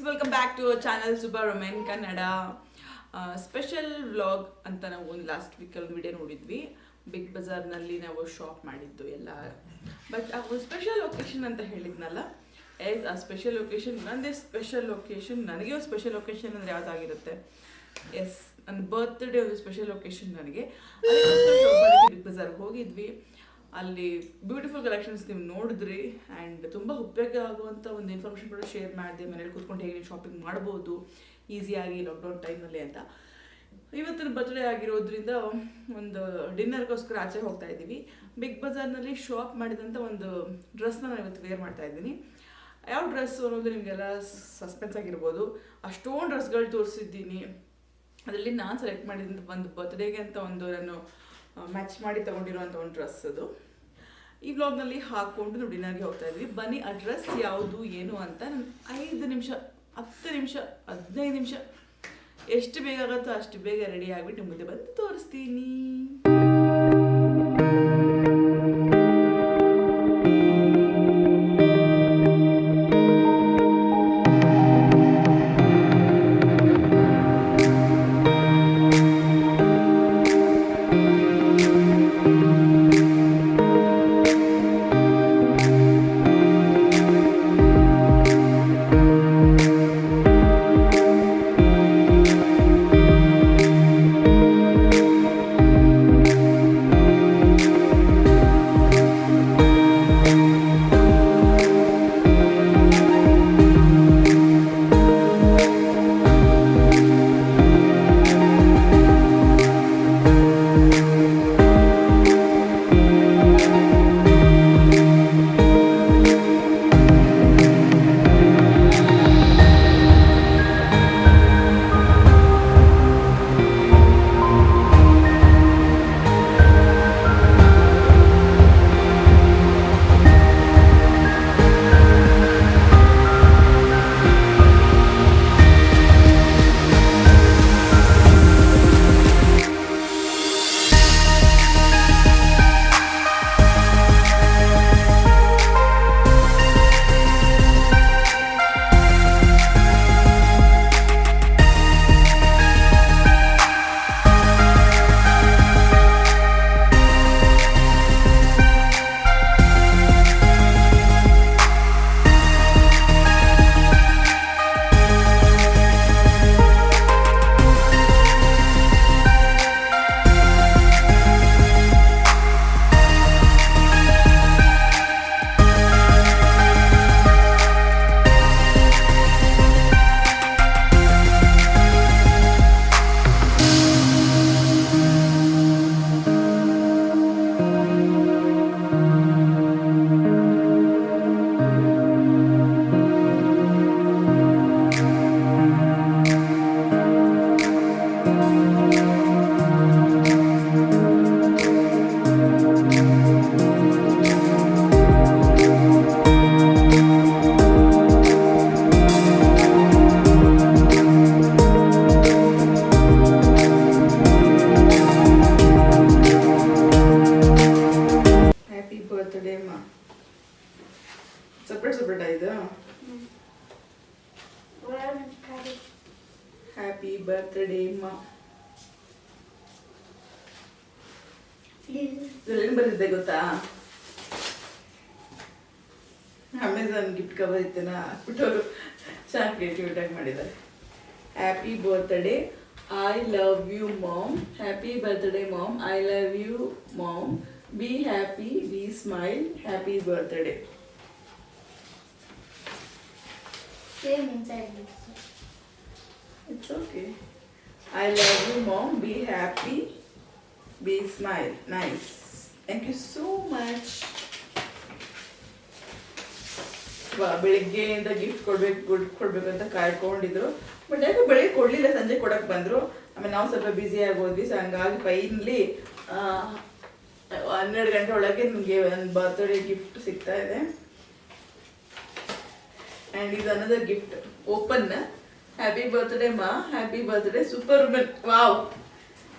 Welcome back to our channel super women Kannada. Special vlog ಅಂತ ನಾವು ಒಂದು ಲಾಸ್ಟ್ ವೀಕಲ್ಲಿ ಒಂದು ವಿಡಿಯೋ ನೋಡಿದ್ವಿ. ಬಿಗ್ ಬಜಾರ್ನಲ್ಲಿ ನಾವು ಶಾಪ್ ಮಾಡಿದ್ದು ಎಲ್ಲ. ಬಟ್ ಆ ಒಂದು ಸ್ಪೆಷಲ್ ಲೊಕೇಶನ್ ಅಂತ ಹೇಳಿದ್ನಲ್ಲ, ಆ ಸ್ಪೆಷಲ್ ಲೊಕೇಶನ್ ನನ್ನದೇ ಸ್ಪೆಷಲ್ ಲೊಕೇಶನ್. ನನಗೆ ಒಂದು ಸ್ಪೆಷಲ್ ಲೊಕೇಶನ್ ಅಂದರೆ ಯಾವುದಾಗಿರುತ್ತೆ? ಎಸ್, ನನ್ನ ಬರ್ತ್ಡೇ ಒಂದು ಸ್ಪೆಷಲ್ ಲೊಕೇಶನ್ ನನಗೆ. ಬಿಗ್ ಬಜಾರ್ಗೆ ಹೋಗಿದ್ವಿ. ಅಲ್ಲಿ ಬ್ಯೂಟಿಫುಲ್ ಕಲೆಕ್ಷನ್ಸ್ ನೀವು ನೋಡಿದ್ರಿ. ಆ್ಯಂಡ್ ತುಂಬ ಉಪಯೋಗ ಆಗುವಂಥ ಒಂದು ಇನ್ಫಾರ್ಮೇಷನ್ ಕೂಡ ಶೇರ್ ಮಾಡಿದೆ. ಮನೇಲಿ ಕೂತ್ಕೊಂಡು ಹೇಗೆ ನೀವು ಶಾಪಿಂಗ್ ಮಾಡ್ಬೋದು ಈಸಿಯಾಗಿ ಲಾಕ್ಡೌನ್ ಟೈಮಲ್ಲಿ ಅಂತ. ಇವತ್ತಿನ ಬರ್ತ್ಡೇ ಆಗಿರೋದ್ರಿಂದ ಒಂದು ಡಿನ್ನರ್ಗೋಸ್ಕರ ಆಚೆ ಹೋಗ್ತಾ ಇದ್ದೀವಿ. ಬಿಗ್ ಬಜಾರ್ನಲ್ಲಿ ಶಾಪ್ ಮಾಡಿದಂಥ ಒಂದು ಡ್ರೆಸ್ನ ನಾನು ಇವತ್ತು ವೇರ್ ಮಾಡ್ತಾ ಇದ್ದೀನಿ. ಯಾವ ಡ್ರೆಸ್ಸು ಅನ್ನೋದು ನಿಮಗೆಲ್ಲ ಸಸ್ಪೆನ್ಸ್ ಆಗಿರ್ಬೋದು. ಅಷ್ಟೊಂದು ಡ್ರೆಸ್ಗಳು ತೋರಿಸಿದ್ದೀನಿ. ಅದರಲ್ಲಿ ನಾನು ಸೆಲೆಕ್ಟ್ ಮಾಡಿದಂಥ ಒಂದು ಬರ್ತ್ಡೇಗೆ ಅಂತ ಒಂದು ನಾನು ಮ್ಯಾಚ್ ಮಾಡಿ ತೊಗೊಂಡಿರೋಂಥ ಒಂದು ಡ್ರೆಸ್ ಅದು. ಈ ವ್ಲಾಗ್ನಲ್ಲಿ ಹಾಕ್ಕೊಂಡು ನಾವು ಡಿನ್ನರ್ಗೆ ಹೋಗ್ತಾ ಇದ್ವಿ. ಬನ್ನಿ ಆ ಡ್ರೆಸ್ ಯಾವುದು ಏನು ಅಂತ ನಾನು 5 ನಿಮಿಷ 10 ನಿಮಿಷ 15 ನಿಮಿಷ ಎಷ್ಟು ಬೇಗ ಆಗುತ್ತೋ ಅಷ್ಟು ಬೇಗ ರೆಡಿ ಆಗಿಬಿಟ್ಟು ಮುಂದೆ ಬಂದು ತೋರಿಸ್ತೀನಿ. ಸಪ್ರೇಟ್ ಆಯ್ತು. ಹ್ಯಾಪಿ ಬರ್ತ್ಡೇ ಅಮ್ಮ. ಇದ್ರಲ್ಲಿ ಬಂದಿದ್ದೆ ಗೊತ್ತಾ? ಅಮೆಝಾನ್ ಗಿಫ್ಟ್ ಕವರ್ ಇತ್ತೇನ ಹಾಕ್ಬಿಟ್ಟವರು ಚೆನ್ನಾಗಿ ಕ್ರಿಯೇಟಿವಿಟಿ ಆಗಿ ಮಾಡಿದ್ದಾರೆ. Happy birthday, I love you mom. Happy birthday mom, I love you mom. Be happy, be smile, happy birthday. Same inside this. It's okay. I love you mom, be happy, be smile. Nice. Thank you so much. ಬೆಳಿಗ್ಗೆಯಿಂದ gift ಕೊಡ್ಬೇಕು ಅಂತ ಕಾಯ್ಕೊಂಡಿದ್ರು. But ಯಾಕೆ ಬೆಳಿಗ್ಗೆ ಕೊಡಲಿಲ್ಲ, ಸಂಜೆ ಕೊಡಕ್ಕೆ ಬಂದರು. ಆಮೇಲೆ ನಾವು ಸ್ವಲ್ಪ ಬ್ಯುಸಿ ಆಗೋದ್ವಿ. ಸೊ ಹಂಗಾಗಿ ಫೈನಲಿ 12 ಗಂಟೆ ಒಳಗೆ ನಿಮಗೆ ಒಂದು ಬರ್ತ್ಡೇ ಗಿಫ್ಟ್ ಸಿಗ್ತಾ ಇದೆ. And is another gift. Open. Happy birthday ma. Happy birthday super woman. Wow.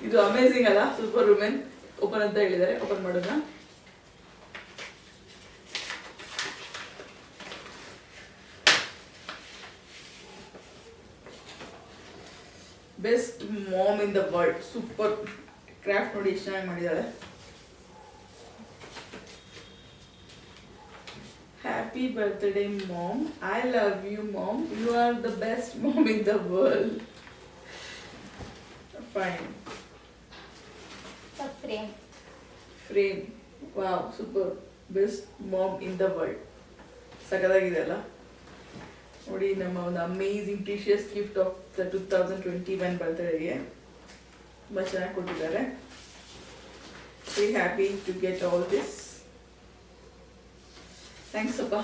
ಇದು ಅಮೇಜಿಂಗ್ ಅಲ್ಲ? ಸೂಪರ್ ವುಮೆನ್ ಓಪನ್ ಅಂತ ಹೇಳಿದ್ದಾರೆ. ಓಪನ್ ಮಾಡೋಣ. Best mom in the world. Super craft ನೋಡಿ ಎಷ್ಟು ಚೆನ್ನಾಗಿ ಮಾಡಿದ್ದಾಳೆ. Happy birthday mom, I love you mom, you are the best mom in the world. Fine. Frame, wow super, best mom in the world. ಸಖತ್ತಾಗಿದೆ ಅಲ್ಲ ನೋಡಿ. ನಮ್ಮ ಒಂದು amazing precious gift of the 2021 ಬರ್ತ್ಡೇಗೆ ತುಂಬ ಚೆನ್ನಾಗಿ ಕೊಟ್ಟಿದ್ದಾರೆ. Very happy to get all this. Thanks ಅಪ್ಪ.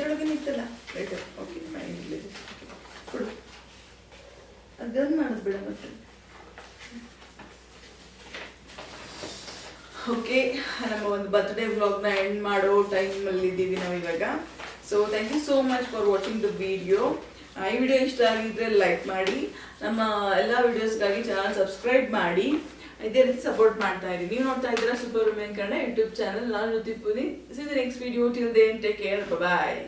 ಎರಡಕ್ಕೆ ನಿಂತಲ್ಲ ರೈಟ್. ಓಕೆ ಫೈನ್, ಇರಲಿ ಕೊಡು. ಅದನ್ನು ಮಾಡೋದು ಬೇಡ ಮತ್ತೆ. ಓಕೆ, ನಮ್ಮ ಒಂದು ಬರ್ತ್ಡೇ ವ್ಲಾಗ್ನ ಎಂಡ್ ಮಾಡೋ ಟೈಮಲ್ಲಿ ಇದ್ದೀವಿ ನಾವು ಇವಾಗ. So thank you so much for watching the video. ಈ ವಿಡಿಯೋ ಇಷ್ಟ ಆಗಿದ್ರೆ ಲೈಕ್ ಮಾಡಿ, ನಮ್ಮ ಎಲ್ಲ ವಿಡಿಯೋಸ್ಗಾಗಿ ಚಾನಲ್ ಸಬ್ಸ್ಕ್ರೈಬ್ ಮಾಡಿ, ಇದೇ ರೀತಿ ಸಪೋರ್ಟ್ ಮಾಡ್ತಾ ಇರಿ. ನೀವು ನೋಡ್ತಾ ಇದ್ದೀರಾ super women Kannada YouTube channel. ನಾನು Jyothi Puneeth. See the next video. Till then take care, bye.